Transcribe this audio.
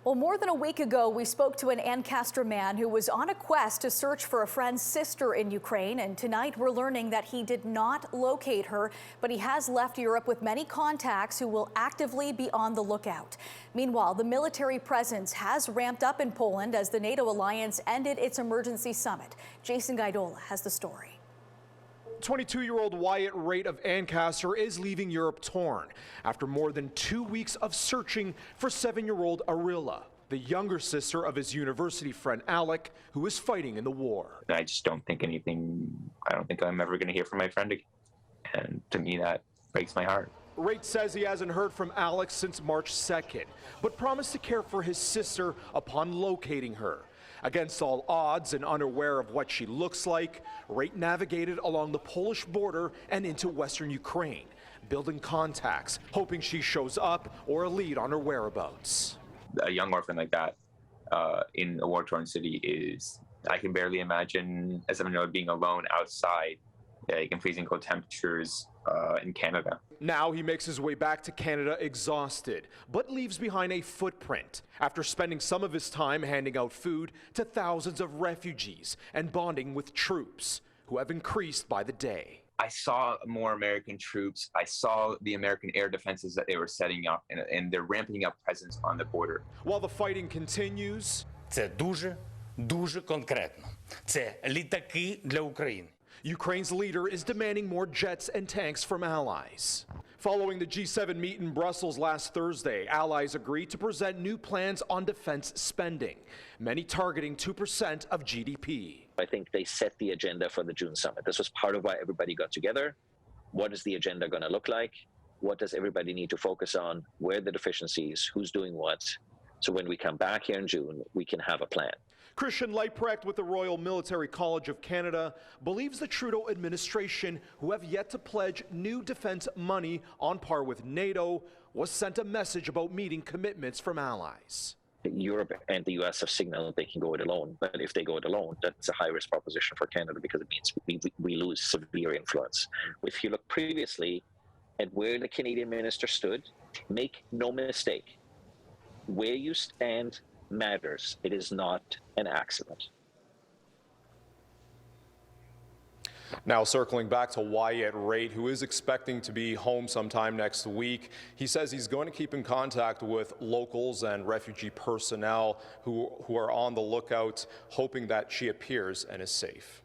Well, more than a week ago, we spoke to an Ancaster man who was on a quest to search for a friend's sister in Ukraine. And tonight we're learning that he did not locate her, but he has left Europe with many contacts who will actively be on the lookout. Meanwhile, the military presence has ramped up in Poland as the NATO alliance ended its emergency summit. Jason Gaidola has the story. 22-year-old Wyatt Raitt of Ancaster is leaving Europe torn after more than 2 weeks of searching for 7-year-old Arila, the younger sister of his university friend Alek, who is fighting in the war. I just don't think I'm ever going to hear from my friend again. And to me, that breaks my heart. Raitt says he hasn't heard from Alek since March 2nd, but promised to care for his sister upon locating her. Against all odds and unaware of what she looks like, Raitt navigated along the Polish border and into western Ukraine, building contacts, hoping she shows up or a lead on her whereabouts. A young orphan like that in a war-torn city is, I can barely imagine as I'm being alone outside, in freezing cold temperatures in Canada. Now he makes his way back to Canada exhausted, but leaves behind a footprint after spending some of his time handing out food to thousands of refugees and bonding with troops who have increased by the day. I saw more American troops. I saw the American air defenses that they were setting up, and they're ramping up presence on the border. While the fighting continues, це дуже конкретно. Це літаки для України. Ukraine's leader is demanding more jets and tanks from allies. Following the G7 meet in Brussels last Thursday, allies agreed to present new plans on defense spending, many targeting 2% of GDP. I think they set the agenda for the June summit. This was part of why everybody got together. What is the agenda going to look like? What does everybody need to focus on? Where are the deficiencies? Who's doing what? So when we come back here in June, we can have a plan. Christian Leiprecht with the Royal Military College of Canada believes the Trudeau administration, who have yet to pledge new defense money on par with NATO, was sent a message about meeting commitments from allies. Europe and the US have signaled they can go it alone, but if they go it alone, that's a high-risk proposition for Canada because it means we lose severe influence. If you look previously at where the Canadian minister stood, make no mistake, where you stand matters. It is not an accident. Now circling back to Wyatt Raitt, who is expecting to be home sometime next week. He says he's going to keep in contact with locals and refugee personnel who are on the lookout, hoping that she appears and is safe.